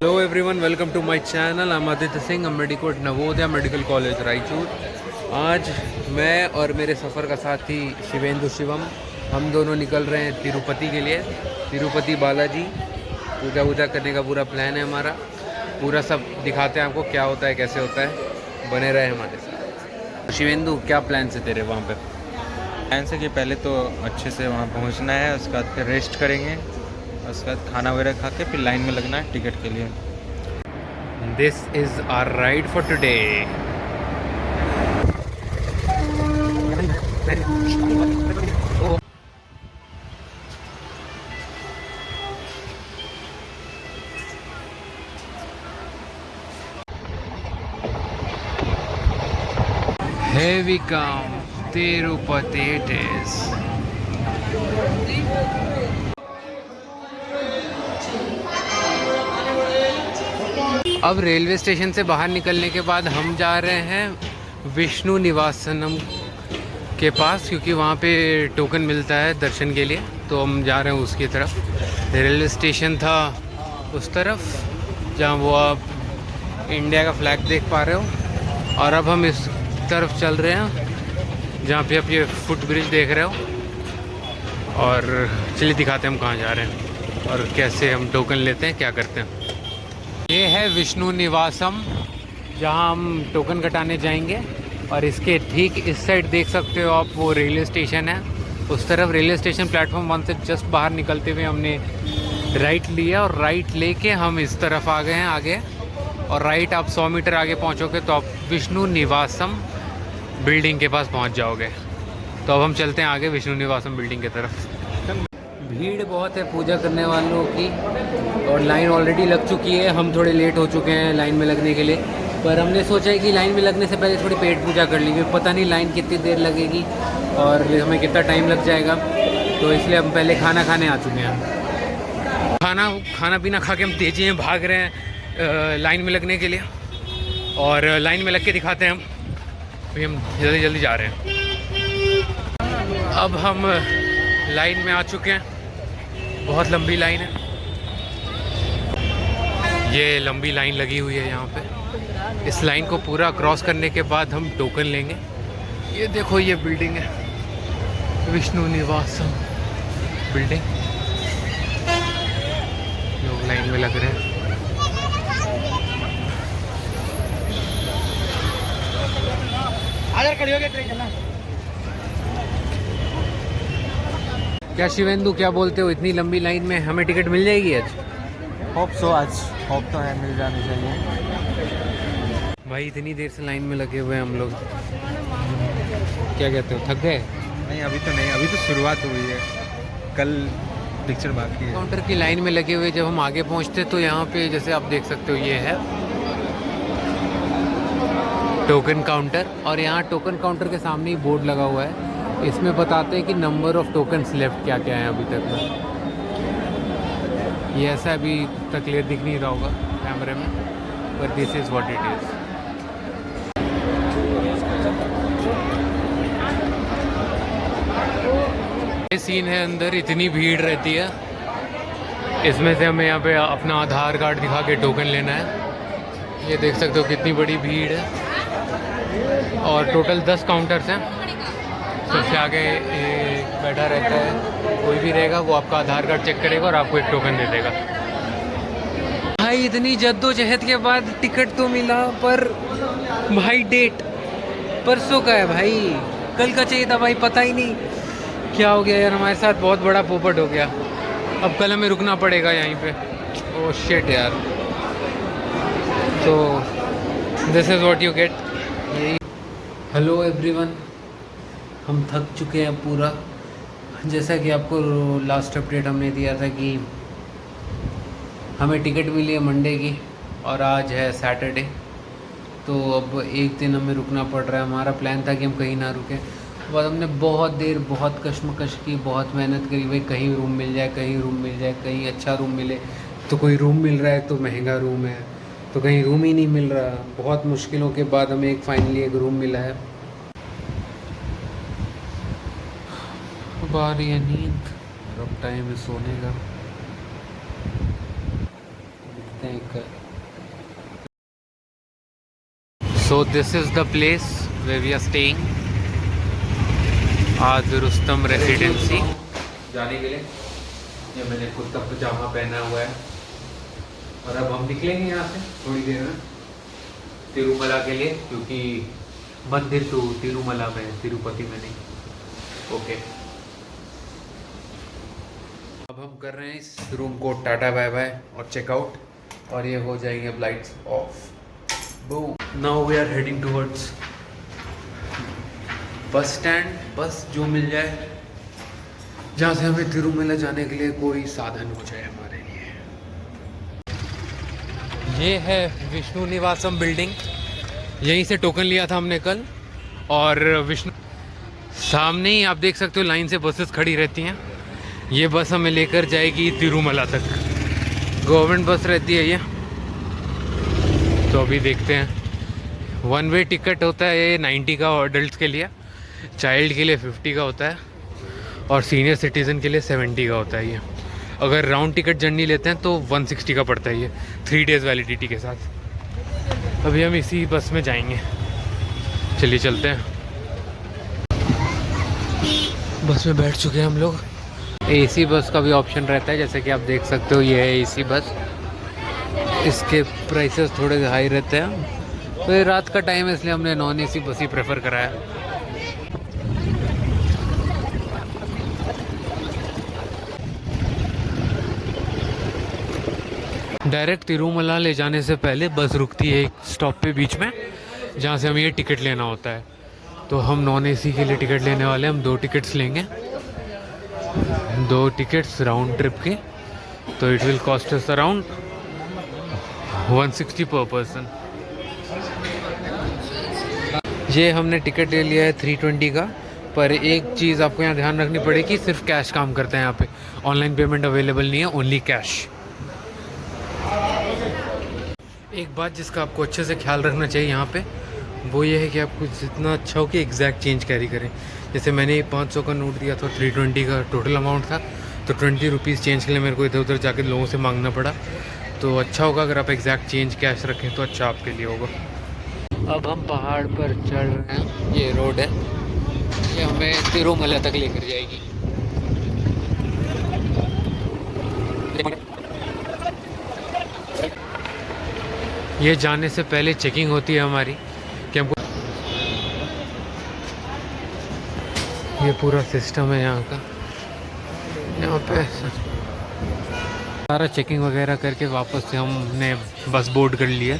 Hello everyone, welcome to my channel. I'm Aditya Singh, अम्बेडीकोट Navodaya medical college Raichur. आज मैं और मेरे सफ़र का साथी शिवेंदु शिवम, हम दोनों निकल रहे हैं तिरुपति के लिए। तिरुपति बालाजी पूजा वूजा करने का पूरा प्लान है हमारा। पूरा सब दिखाते हैं आपको क्या होता है, कैसे होता है। बने रहे हमारे साथ। शिवेंदु, क्या प्लान से तेरे वहाँ पे? प्लान से कि पहले तो अच्छे से वहाँ पहुँचना है, उसके बाद फिर रेस्ट करेंगे, उसके बाद खाना वगैरह खा के फिर लाइन में लगना है टिकट के लिए। This is our ride for today. Here we come, Tirupati it is. अब रेलवे स्टेशन से बाहर निकलने के बाद हम जा रहे हैं विष्णु निवासनम के पास, क्योंकि वहाँ पे टोकन मिलता है दर्शन के लिए। तो हम जा रहे हैं उसकी तरफ। रेलवे स्टेशन था उस तरफ जहाँ वो आप इंडिया का फ्लैग देख पा रहे हो, और अब हम इस तरफ चल रहे हैं जहाँ पे आप ये फुट ब्रिज देख रहे हो। और चलिए दिखाते हैं हम कहाँ जा रहे हैं और कैसे हम टोकन लेते हैं, क्या करते हैं। ये है विष्णु निवासम, जहाँ हम टोकन कटाने जाएंगे। और इसके ठीक इस साइड देख सकते हो आप, वो रेलवे स्टेशन है। उस तरफ रेलवे स्टेशन प्लेटफॉर्म 1 से जस्ट बाहर निकलते हुए हमने राइट लिया, और राइट लेके हम इस तरफ आ गए हैं आगे। और राइट आप 100 मीटर आगे पहुँचोगे तो आप विष्णु निवासम बिल्डिंग के पास पहुँच जाओगे। तो अब हम चलते हैं आगे विष्णु निवासम बिल्डिंग की तरफ। भीड़ बहुत है पूजा करने वालों की, और लाइन ऑलरेडी लग चुकी है। हम थोड़े लेट हो चुके हैं लाइन में लगने के लिए, पर हमने सोचा है कि लाइन में लगने से पहले थोड़ी पेट पूजा कर लेंगे। पता नहीं लाइन कितनी देर लगेगी और हमें कितना टाइम लग जाएगा, तो इसलिए हम पहले खाना खाने आ चुके हैं। खाना पीना खा के हम तेजी में भाग रहे हैं लाइन में लगने के लिए। और लाइन में लग के दिखाते हैं हम। अभी हम जल्दी जल्दी जा रहे हैं। अब हम लाइन में आ चुके हैं। बहुत लंबी लाइन है, ये लंबी लाइन लगी हुई है यहाँ पे। इस लाइन को पूरा क्रॉस करने के बाद हम टोकन लेंगे। ये देखो, ये बिल्डिंग है विष्णु निवासम बिल्डिंग। लोग लाइन में लग रहे हैं। क्या शिवेंदु, क्या बोलते हो, इतनी लंबी लाइन में हमें टिकट मिल जाएगी आज? होप सो, आज होप तो है, मिल जानी चाहिए। भाई इतनी देर से लाइन में लगे हुए हैं हम लोग, क्या कहते हो, थक गए? नहीं, अभी तो नहीं, अभी तो शुरुआत हुई है, कल पिक्चर बाकी है। काउंटर की लाइन में लगे हुए जब हम आगे पहुंचते तो यहाँ पे जैसे आप देख सकते हो ये है टोकन काउंटर। और यहाँ टोकन काउंटर के सामने ही बोर्ड लगा हुआ है, इसमें बताते हैं कि नंबर ऑफ टोकन्स लेफ्ट क्या क्या है अभी तक में। ये ऐसा अभी तक क्लियर दिख नहीं रहा होगा कैमरे में, पर this is what it is. ये सीन है, अंदर इतनी भीड़ रहती है। इसमें से हमें यहाँ पे अपना आधार कार्ड दिखा के टोकन लेना है। ये देख सकते हो कितनी बड़ी भीड़ है। और टोटल 10 काउंटर्स हैं। सबसे आगे एक बैठा रहता है, कोई भी रहेगा, वो आपका आधार कार्ड चेक करेगा और आपको एक टोकन दे देगा। भाई इतनी जद्दोजहद के बाद टिकट तो मिला, पर भाई डेट परसों का है भाई, कल का चाहिए था भाई। पता ही नहीं क्या हो गया यार, हमारे साथ बहुत बड़ा पोपट हो गया। अब कल हमें रुकना पड़ेगा यहीं पे। ओह शिट यार। तो this is what you get. Hello everyone, हम थक चुके हैं पूरा। जैसा कि आपको लास्ट अपडेट हमने दिया था कि हमें टिकट मिली है मंडे की, और आज है सैटरडे। तो अब एक दिन हमें रुकना पड़ रहा है। हमारा प्लान था कि हम कहीं ना रुकें, बाद हमने बहुत देर बहुत कश्मकश की, बहुत मेहनत करी। भाई कहीं रूम मिल जाए, कहीं रूम मिल जाए, कहीं अच्छा रूम मिले। तो कोई रूम मिल रहा है तो महंगा रूम है, तो कहीं रूम ही नहीं मिल रहा। बहुत मुश्किलों के बाद हमें फाइनली एक रूम मिला है। अब आ रही है नींद, अब टाइम है सोने का। देखते हैं So this is the place where we are staying. आज रुस्तम रेसिडेंसी जाने के लिए ये मैंने खुद का पजामा पहना हुआ है और अब हम निकलेंगे यहाँ से थोड़ी देर में तिरुमला के लिए, क्योंकि मंदिर तो तिरुमला में है, तिरुपति में नहीं। ओके, अब हम कर रहे हैं इस रूम को टाटा बाय बाय और चेकआउट, और ये हो जाएंगे अब lights off. Now we are heading towards bus stand, bus जो मिल जाए जहाँ से हमें तिरुमला जाने के लिए कोई साधन हो जाए हमारे लिए। ये है विष्णु निवासम बिल्डिंग, यहीं से टोकन लिया था हमने कल। और विष्णु सामने ही आप देख सकते हो लाइन से बसेस खड़ी रहती हैं। ये बस हमें लेकर जाएगी तिरुमला तक, गवर्नमेंट बस रहती है ये। तो अभी देखते हैं। 1 वे टिकट होता है ये 90 का अडल्ट के लिए, चाइल्ड के लिए 50 का होता है और सीनियर सिटीज़न के लिए 70 का होता है ये। अगर राउंड टिकट जर्नी लेते हैं तो 160 का पड़ता है ये, 3 डेज़ वैलिडिटी के साथ। अभी हम इसी बस में जाएंगे, चलिए चलते हैं। बस में बैठ चुके हैं हम लोग। एसी बस का भी ऑप्शन रहता है, जैसे कि आप देख सकते हो ये है एसी बस। इसके प्राइसेस थोड़े हाई रहते हैं, तो ये रात का टाइम है इसलिए हमने नॉन एसी बस ही प्रेफर कराया। डायरेक्ट तिरुमला ले जाने से पहले बस रुकती है एक स्टॉप पे बीच में, जहाँ से हमें ये टिकट लेना होता है। तो हम नॉन एसी के लिए टिकट लेने वाले हैं। हम 2 टिकट्स लेंगे, 2 टिकट्स राउंड ट्रिप के। तो it will cost us around 160 पर पर्सन। ये हमने टिकट ले लिया है 320 का। पर एक चीज़ आपको यहाँ ध्यान रखनी पड़ेगी, सिर्फ कैश काम करते हैं यहाँ पे, ऑनलाइन पेमेंट अवेलेबल नहीं है, ओनली कैश। एक बात जिसका आपको अच्छे से ख्याल रखना चाहिए यहाँ पे, वो ये है कि आपको जितना अच्छा हो कि एग्जैक्ट चेंज कैरी करें। जैसे मैंने 500 का नोट दिया था, 320 का टोटल अमाउंट था, तो 20 रुपीज़ चेंज के लिए मेरे को इधर उधर जाके लोगों से मांगना पड़ा। तो अच्छा होगा अगर आप एग्जैक्ट चेंज कैश रखें, तो अच्छा आपके लिए होगा। अब हम पहाड़ पर चढ़ रहे हैं, ये रोड है, ये हमें तिरुमला तक लेकर जाएगी। ये जाने से पहले चेकिंग होती है हमारी कि हमको, ये पूरा सिस्टम है यहाँ का। यहाँ पे सारा चेकिंग वगैरह करके वापस से हमने बस बोर्ड कर लिया।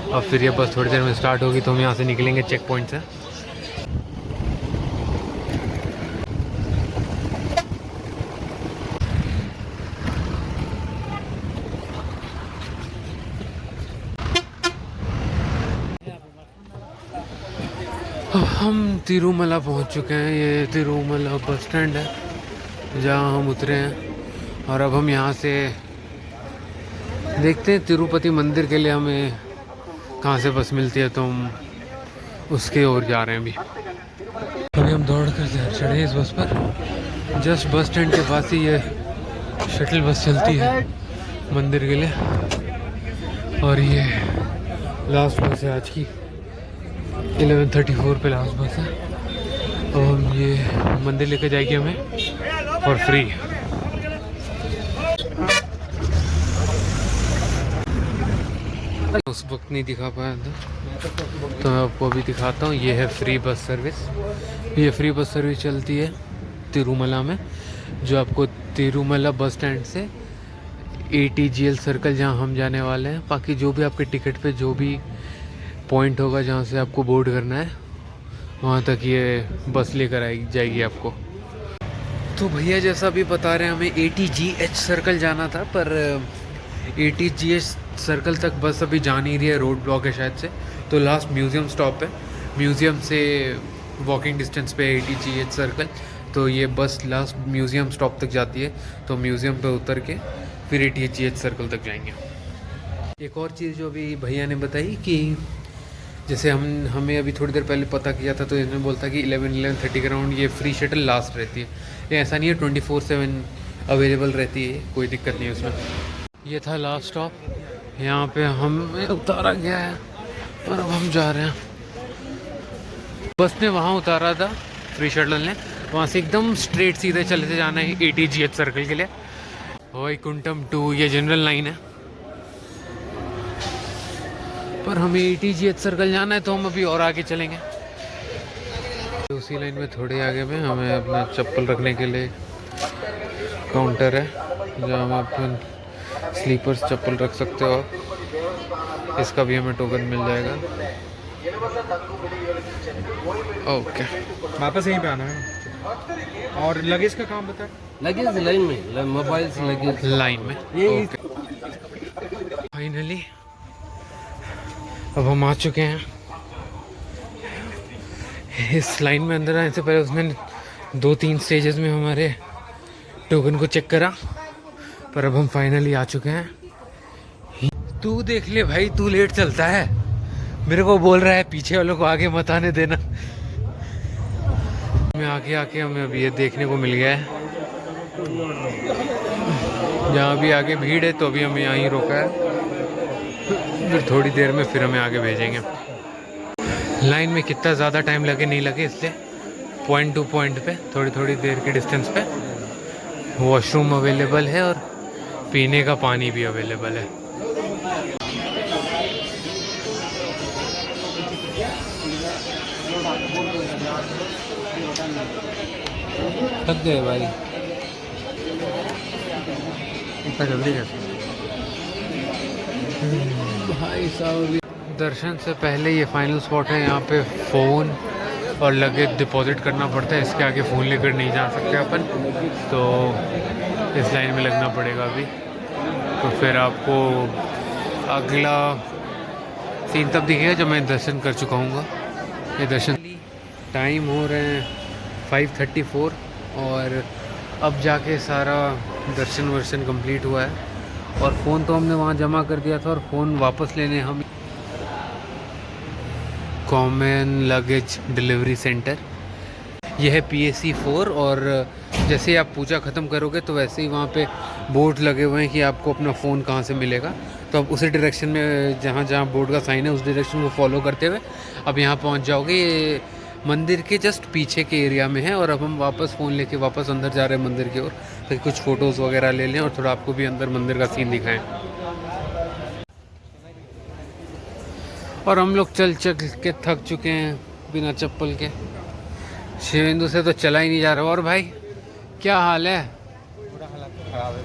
और फिर ये बस थोड़ी देर में स्टार्ट होगी, तो हम यहाँ से निकलेंगे चेक पॉइंट से। अब हम तिरुमला पहुँच चुके हैं। ये तिरुमला बस स्टैंड है जहाँ हम उतरे हैं। और अब हम यहाँ से देखते हैं तिरुपति मंदिर के लिए हमें कहाँ से बस मिलती है, तो हम उसके ओर जा रहे हैं अभी हम दौड़ कर चढ़े इस बस पर। जस्ट बस स्टैंड के पास ही ये शटल बस चलती है मंदिर के लिए। और ये लास्ट बस है आज की, 11:34 पे लास्ट बस है। और हम ये मंदिर लेकर जाएगी हमें फॉर फ्री। उस वक्त नहीं दिखा पाया था, तो मैं आपको अभी दिखाता हूँ। ये है फ्री बस सर्विस। ये फ्री बस सर्विस चलती है तिरुमला में, जो आपको तिरुमला बस स्टैंड से ATGL सर्कल जहाँ हम जाने वाले हैं, बाकी जो भी आपके टिकट पे जो भी पॉइंट होगा जहाँ से आपको बोर्ड करना है, वहाँ तक ये बस लेकर आई जाएगी आपको। तो भैया जैसा अभी बता रहे हैं, हमें ATGH सर्कल जाना था, पर ATGH सर्कल तक बस अभी जा नहीं रही है, रोड ब्लॉक है शायद से। तो लास्ट म्यूज़ियम स्टॉप है, म्यूज़ियम से वॉकिंग डिस्टेंस पे ATGH सर्कल। तो ये बस लास्ट म्यूज़ियम स्टॉप तक जाती है, तो म्यूज़ियम पे उतर के फिर ATGH सर्कल तक जाएंगे। एक और चीज़ जो अभी भैया ने बताई कि जैसे हमें अभी थोड़ी देर पहले पता किया था, तो इन्होंने बोलता कि 11:30 के राउंड ये फ्री शटल लास्ट रहती है। ये ऐसा नहीं है, 24/7 अवेलेबल रहती है, कोई दिक्कत नहीं है उसमें। ये था लास्ट स्टॉप, यहाँ पे हमें उतारा गया है और अब हम जा रहे हैं। बस ने वहाँ उतारा था, फ्री शटल ने, वहाँ से एकदम स्ट्रेट सीधे चलते जाना है ATGH सर्कल के लिए। वैकुंठम 2 ये जनरल लाइन है, पर हमें ATGH सर्कल जाना है तो हम अभी और आगे चलेंगे। उसी लाइन में थोड़े आगे में हमें अपना चप्पल रखने के लिए काउंटर है, जहाँ हम अपन स्लीपर्स चप्पल रख सकते हो आप। इसका भी हमें टोकन मिल जाएगा। ओके, वापस यहीं पे आना है। और लगेज का काम बता। लगेज लाइन में, मोबाइल से लगेज लाइन में। ओके, फाइनली अब हम आ चुके हैं। इस लाइन में अंदर आने से पहले उसने 2-3 स्टेजेस में हमारे टोकन को चेक करा, पर अब हम फाइनली आ चुके हैं। तू देख ले भाई, तू लेट चलता है, मेरे को बोल रहा है पीछे वालों को आगे मत आने देना। मैं आगे आके हमें अभी ये देखने को मिल गया है, जहाँ भी आगे भीड़ है तो अभी हमें यहाँ ही रोका है, फिर थोड़ी देर में फिर हमें आगे भेजेंगे। लाइन में कितना ज़्यादा टाइम लगे नहीं लगे, इसलिए पॉइंट टू पॉइंट पे थोड़ी थोड़ी देर के डिस्टेंस पे वॉशरूम अवेलेबल है और पीने का पानी भी अवेलेबल है। थक गए भाई, इतना जल्दी कैसे? भाई साहब दर्शन से पहले ये फाइनल स्पॉट है, यहाँ पे फ़ोन और लगेज डिपॉजिट करना पड़ता है। इसके आगे फ़ोन लेकर नहीं जा सकते अपन, तो इस लाइन में लगना पड़ेगा अभी। तो फिर आपको अगला सीन तब दिखेगा जब मैं दर्शन कर चुका हूँगा। ये दर्शन टाइम हो रहे हैं 5:34 और अब जाके सारा दर्शन वर्शन कंप्लीट हुआ है। और फ़ोन तो हमने वहाँ जमा कर दिया था, और फ़ोन वापस लेने हम कॉमन लगेज डिलीवरी सेंटर, यह है PAC 4। और जैसे ही आप पूजा ख़त्म करोगे तो वैसे ही वहाँ पे बोर्ड लगे हुए हैं कि आपको अपना फ़ोन कहाँ से मिलेगा। तो आप उसी डायरेक्शन में, जहाँ जहाँ बोर्ड का साइन है, उस डायरेक्शन को फॉलो करते हुए अब यहाँ पहुँच जाओगे। ये मंदिर के जस्ट पीछे के एरिया में है। और अब हम वापस फ़ोन लेके वापस अंदर जा रहे हैं मंदिर की ओर, ताकि कुछ फ़ोटोज़ वगैरह ले लें और थोड़ा आपको भी अंदर मंदिर का सीन दिखाएं। और हम लोग चल चल के थक चुके हैं बिना चप्पल के। शिवेंदु से तो चला ही नहीं जा रहा। और भाई क्या हाल है? पूरा हालत ख़राब है।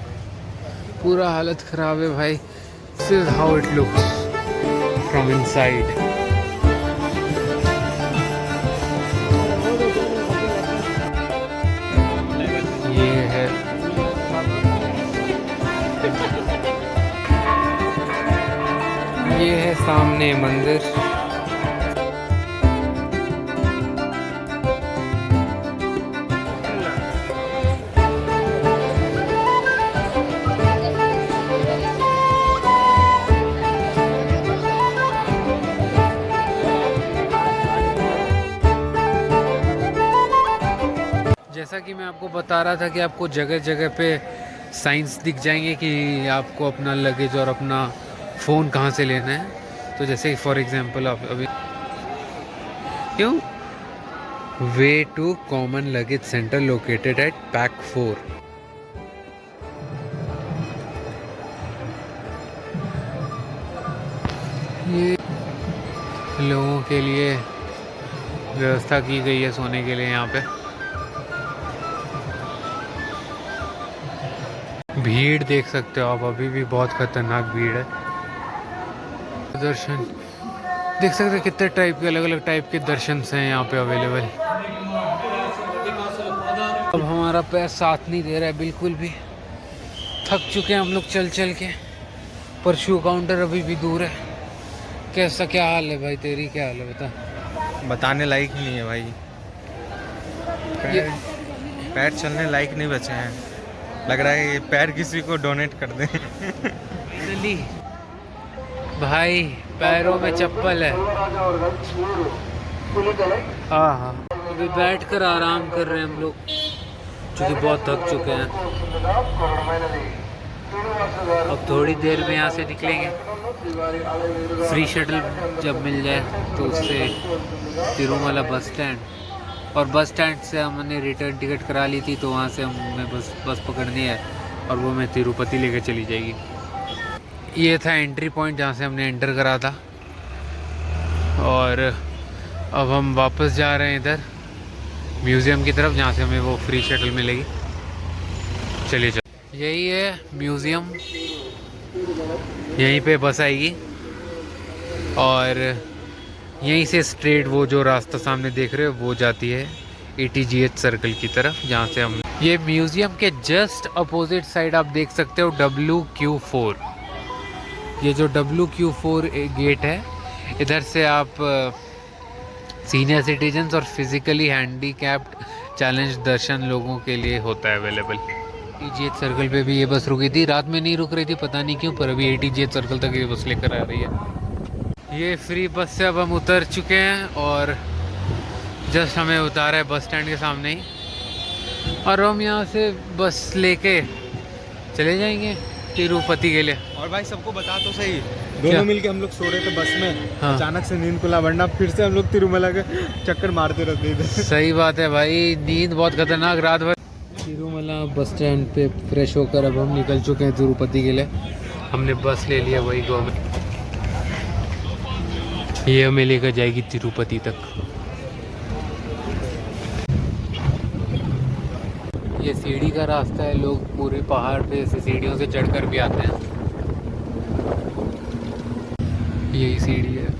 पूरा हालत ख़राब है भाई। This is how it looks from inside. ये है सामने मंदिर। जैसा कि मैं आपको बता रहा था कि आपको जगह जगह पे साइंस दिख जाएंगे कि आपको अपना लगेज और अपना फ़ोन कहाँ से लेना है। तो जैसे फॉर एग्जांपल आप अभी क्यों way to common luggage centre located at pack 4। ये लोगों के लिए व्यवस्था की गई है सोने के लिए। यहाँ पे भीड़ देख सकते हो आप, अभी भी बहुत खतरनाक भीड़ है। दर्शन देख सकते हैं कितने टाइप के, अलग अलग टाइप के दर्शन हैं यहाँ पे अवेलेबल। अब हमारा पैर साथ नहीं दे रहा है बिल्कुल भी, थक चुके हैं हम लोग चल चल के। पर शू काउंटर अभी भी दूर है। कैसा क्या हाल है भाई, तेरी क्या हाल है बता। बताने लायक ही नहीं है भाई, पैर चलने लायक नहीं बचे हैं। लग रहा है ये पैर किसी को डोनेट कर दें। भाई पैरों में चप्पल है। हाँ, अभी बैठ कर आराम कर रहे हैं हम लोग, क्योंकि बहुत थक चुके हैं। अब थोड़ी देर में यहाँ से निकलेंगे। फ्री शटल जब मिल जाए तो उससे तिरुमला बस स्टैंड, और बस स्टैंड से हमने रिटर्न टिकट करा ली थी, तो वहाँ से हमें बस पकड़नी है और वो हमें तिरुपति लेकर चली जाएगी। ये था एंट्री पॉइंट जहाँ से हमने एंटर करा था, और अब हम वापस जा रहे हैं इधर म्यूज़ियम की तरफ, जहाँ से हमें वो फ्री शटल मिलेगी। चलिए चल, यही है म्यूज़ियम, यहीं पे बस आएगी और यहीं से स्ट्रेट वो जो रास्ता सामने देख रहे हो वो जाती है ATGH सर्कल की तरफ, जहाँ से हम ये म्यूज़ियम के जस्ट अपोजिट साइड आप देख सकते हो WQ4। ये जो WQ4 गेट है, इधर से आप सीनियर सिटीजन्स और फिज़िकली हैंडीकैप्ड चैलेंज दर्शन लोगों के लिए होता है अवेलेबल। ATGH सर्कल पे भी ये बस रुकी थी, रात में नहीं रुक रही थी पता नहीं क्यों, पर अभी ATGH सर्कल तक ये बस लेकर आ रही है। ये फ्री बस से अब हम उतर चुके हैं और जस्ट हमें उतारा है बस स्टैंड के सामने ही, और हम यहाँ से बस लेके चले जाएंगे तिरुपति के लिए। और भाई सबको बता तो सही, दोनों मिलके हम लोग सो रहे थे बस में। हाँ। अचानक से नींद खुला, वरना फिर से हम लोग तिरुमला के चक्कर मारते रहते थे। सही बात है भाई, नींद बहुत खतरनाक रात भर। तिरुमला बस स्टैंड पे फ्रेश होकर अब हम निकल चुके हैं तिरुपति के लिए। हमने बस ले लिया वही गवर्नमेंट, ये हमें लेकर जाएगी तिरुपति तक। ये सीढ़ी का रास्ता है, लोग पूरे पहाड़ पे ऐसे सीढ़ियों से चढ़कर भी आते हैं। यही सीढ़ी है।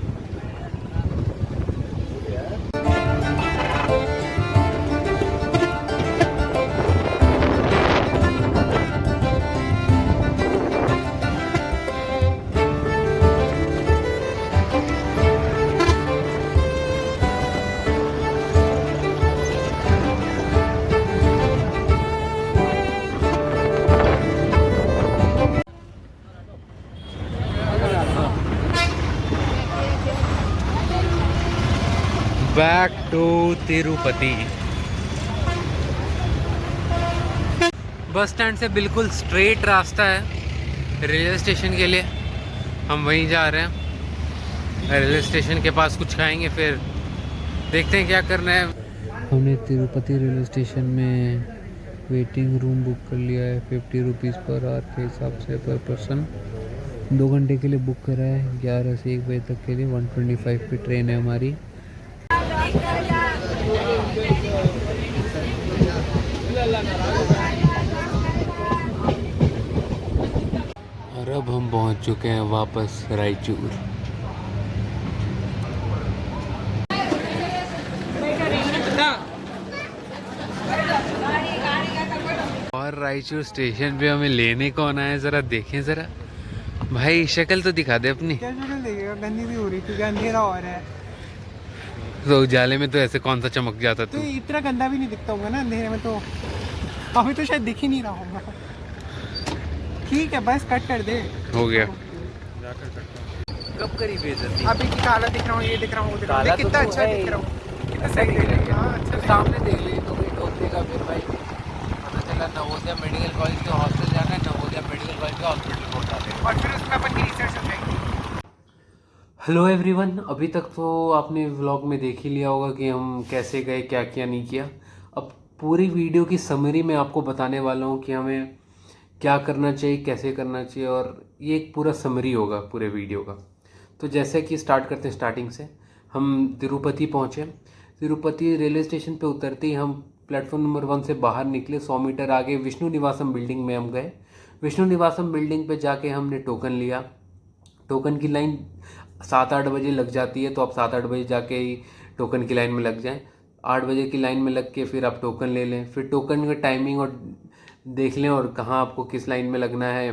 Back to Tirupati. Bus stand से बिल्कुल स्ट्रेट रास्ता है रेलवे स्टेशन के लिए, हम वहीं जा रहे हैं। रेलवे स्टेशन के पास कुछ खाएंगे, फिर देखते हैं क्या करना है। हमने तिरुपति रेलवे स्टेशन में वेटिंग रूम बुक कर लिया है 50 रुपीज़ पर आवर के हिसाब से पर पर्सन। 2 घंटे के लिए बुक करा है, 11 से 1 बजे तक के लिए। 125 पे ट्रेन है हमारी। और अब हम पहुंच चुके हैं वापस रायचूर। और रायचूर स्टेशन पे हमें लेने कौन आया, जरा देखें जरा। भाई शक्ल तो दिखा दे अपनी। क्या शक्ल देखेगा, गंदी भी हो रही क्योंकि अंधेरा हो रहा है। तो उजाले में तो ऐसे कौन सा चमक जाता तो तू। इतना गंदा भी नहीं दिखता होगा ना अंधेरे में, तो अभी तो शायद दिख ही नहीं रहा होगा। ठीक है बस कट कर दे। हो गया। कब करी बेइज्जती? अभी की काला दिख रहा हूँ, ये दिख रहा हूँ, वो दिख रहा हूँ, काला देख कितना तो अच्छा है दिख ही। रहा हूँ, कितना ऐसा सही दिख दिख रहा है। रहा है। हाँ, अच्छा तो सामने देख ले तो कोई ठोक देगा फिर भाई। पता चला नवोदय मेडिकल कॉलेज के हॉस्टल जाना है, नवोदय मेडिकल कॉलेज का हॉस्पिटल पहुंचा दे, और फिर उसमें अपन की रिसर्च हो जाएगी। हेलो एवरीवन, अभी तक तो आपने व्लॉग में देख ही लिया होगा कि हम कैसे गए, क्या किया नहीं किया। अब पूरी वीडियो की समरी मैं आपको बताने वाला हूँ कि हमें क्या करना चाहिए, कैसे करना चाहिए, और ये एक पूरा समरी होगा पूरे वीडियो का। तो जैसे कि स्टार्ट करते हैं स्टार्टिंग से। हम तिरुपति पहुँचे। तिरुपति रेलवे स्टेशन पे उतरते ही हम प्लेटफॉर्म नंबर 1 से बाहर निकले। 100 मीटर आगे विष्णु निवासम बिल्डिंग में हम गए। विष्णु निवासम बिल्डिंग पे जाके हमने टोकन लिया। टोकन की लाइन 7-8 बजे लग जाती है, तो आप 7-8 बजे जाके ही टोकन की लाइन में लग जाएं। 8 बजे की लाइन में लग के फिर आप टोकन ले लें। फिर टोकन का टाइमिंग और देख लें और कहाँ आपको किस लाइन में लगना है,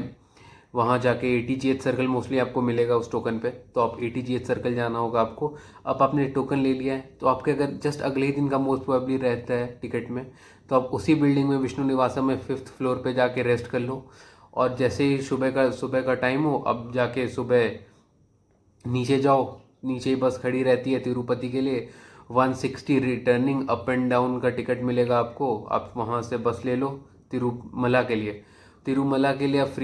वहाँ जाके ATGH सर्कल मोस्टली आपको मिलेगा उस टोकन पे, तो आप ATGH सर्कल जाना होगा आपको। अब आपने टोकन ले लिया है तो आपके अगर जस्ट अगले ही दिन का मोस्ट प्रोबेबली रहता है टिकट में, तो आप उसी बिल्डिंग में विष्णु निवासम में 5th फ्लोर पे जाके रेस्ट कर लो। और जैसे ही सुबह का टाइम हो, अब जाके सुबह नीचे जाओ, नीचे ही बस खड़ी रहती है तिरुपति के लिए। 160 रिटर्निंग अप एंड डाउन का टिकट मिलेगा आपको। आप वहाँ से बस ले लो तिरुमला के लिए। तिरुमला के लिए आप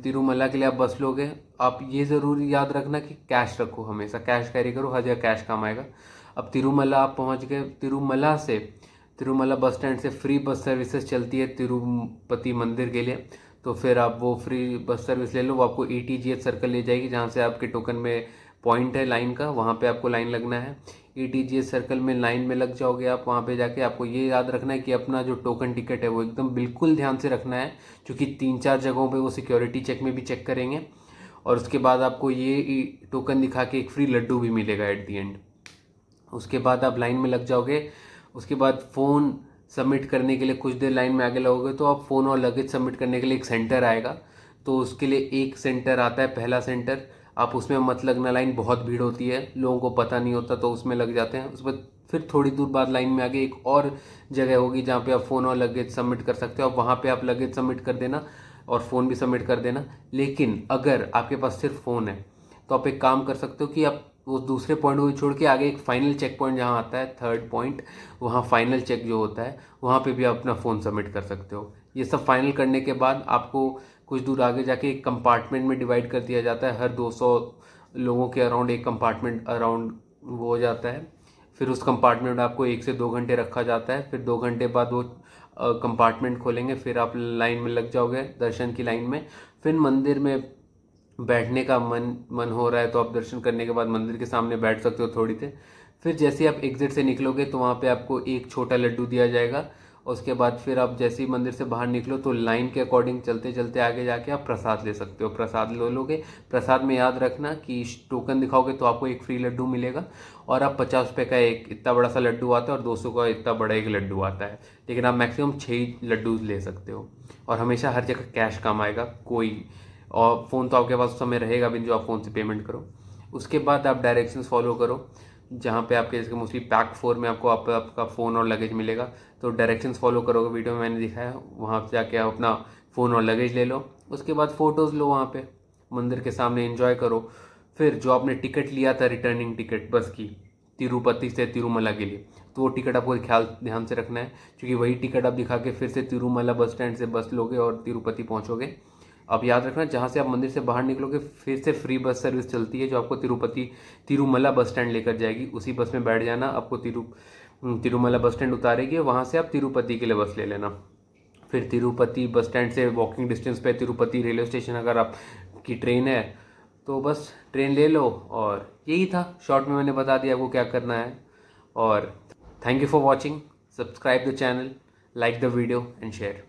तिरुमला के लिए आप बस लोगे, आप ये ज़रूर याद रखना कि कैश रखो, हमेशा कैश कैरी करो, हर जगह कैश काम आएगा। अब तिरुमला आप पहुंच गए, तिरुमला बस स्टैंड से फ्री बस सर्विसेज चलती है तिरुपति मंदिर के लिए, तो फिर आप वो फ्री बस सर्विस ले लो, वो आपको ETGH सर्कल ले जाएगी, जहाँ से आपके टोकन में पॉइंट है लाइन का, वहाँ पे आपको लाइन लगना है। ETGH सर्कल में लाइन में लग जाओगे आप, वहाँ पे जाके आपको ये याद रखना है कि अपना जो टोकन टिकट है वो एकदम बिल्कुल ध्यान से रखना है, क्योंकि 3-4 जगहों पे वो सिक्योरिटी चेक में भी चेक करेंगे। और उसके बाद आपको ये टोकन दिखा के एक फ्री लड्डू भी मिलेगा एट दी एंड। उसके बाद आप लाइन में लग जाओगे। उसके बाद फ़ोन सबमिट करने के लिए कुछ देर लाइन में आगे लगोगे, तो आप फ़ोन और लगेज सबमिट करने के लिए एक सेंटर आएगा, तो उसके लिए एक सेंटर आता है, पहला सेंटर, आप उसमें मत लगना, लाइन बहुत भीड़ होती है, लोगों को पता नहीं होता तो उसमें लग जाते हैं। उसके बाद फिर थोड़ी दूर बाद लाइन में आगे एक और जगह होगी जहाँ पे आप फ़ोन और लगेज सबमिट कर सकते हो, अब वहाँ पे आप लगेज सबमिट कर देना और फ़ोन भी सबमिट कर देना। लेकिन अगर आपके पास सिर्फ फ़ोन है तो आप एक काम कर सकते हो कि आप वो दूसरे पॉइंट को छोड़ के आगे एक फाइनल चेक पॉइंट जहाँ आता है, 3rd पॉइंट, वहाँ फाइनल चेक जो होता है वहाँ पे भी आप अपना फ़ोन सबमिट कर सकते हो। ये सब फाइनल करने के बाद आपको कुछ दूर आगे जाके एक कंपार्टमेंट में डिवाइड कर दिया जाता है, हर 200 लोगों के अराउंड एक कंपार्टमेंट अराउंड वो हो जाता है। फिर उस कंपार्टमेंट में आपको 1 से 2 घंटे रखा जाता है, फिर 2 घंटे बाद वो कंपार्टमेंट खोलेंगे, फिर आप लाइन में लग जाओगे दर्शन की लाइन में। फिर मंदिर में बैठने का मन हो रहा है तो आप दर्शन करने के बाद मंदिर के सामने बैठ सकते हो थोड़ी देर। फिर जैसे ही आप एग्जिट से निकलोगे तो वहाँ पे आपको एक छोटा लड्डू दिया जाएगा। उसके बाद फिर आप जैसे ही मंदिर से बाहर निकलो तो लाइन के अकॉर्डिंग चलते चलते आगे जाके आप प्रसाद ले सकते हो, प्रसाद ले लोगे। प्रसाद में याद रखना कि टोकन दिखाओगे तो आपको एक फ्री लड्डू मिलेगा, और आप 50 रुपये का एक इतना बड़ा सा लड्डू आता है और 200 का इतना बड़ा एक लड्डू आता है, लेकिन आप मैक्सिमम 6 लड्डू ले सकते हो। और हमेशा हर जगह कैश काम आएगा, कोई और फ़ोन तो आपके पास उस समय रहेगा भी जो आप फ़ोन से पेमेंट करो। उसके बाद आप डायरेक्शंस फॉलो करो, जहाँ पे आपके जैसे मोस्टली पैक 4 में आपको आपका फ़ोन और लगेज मिलेगा, तो डायरेक्शंस फॉलो करोगे, वीडियो में मैंने दिखाया, वहाँ पे जाके आप अपना फ़ोन और लगेज ले लो। उसके बाद फ़ोटोज़ लो वहाँ पे मंदिर के सामने, एंजॉय करो। फिर जो आपने टिकट लिया था रिटर्निंग टिकट बस की तिरुपति से तिरुमला के लिए, तो वो टिकट आपको ध्यान से रखना है, क्योंकि वही टिकट आप दिखा के फिर से तिरुमला बस स्टैंड से बस लोगे और तिरुपति पहुँचोगे। अब याद रखना जहाँ से आप मंदिर से बाहर निकलोगे फिर से फ्री बस सर्विस चलती है जो आपको तिरुमला बस स्टैंड लेकर जाएगी। उसी बस में बैठ जाना, आपको तिरुमला बस स्टैंड उतारेगी, वहाँ से आप तिरुपति के लिए बस ले लेना। फिर तिरुपति बस स्टैंड से वॉकिंग डिस्टेंस पे तिरुपति रेलवे स्टेशन, अगर आपकी ट्रेन है तो बस ट्रेन ले लो। और यही था, शॉर्ट में मैंने बता दिया आपको क्या करना है। और thank you for watching, subscribe the channel, like the video and share.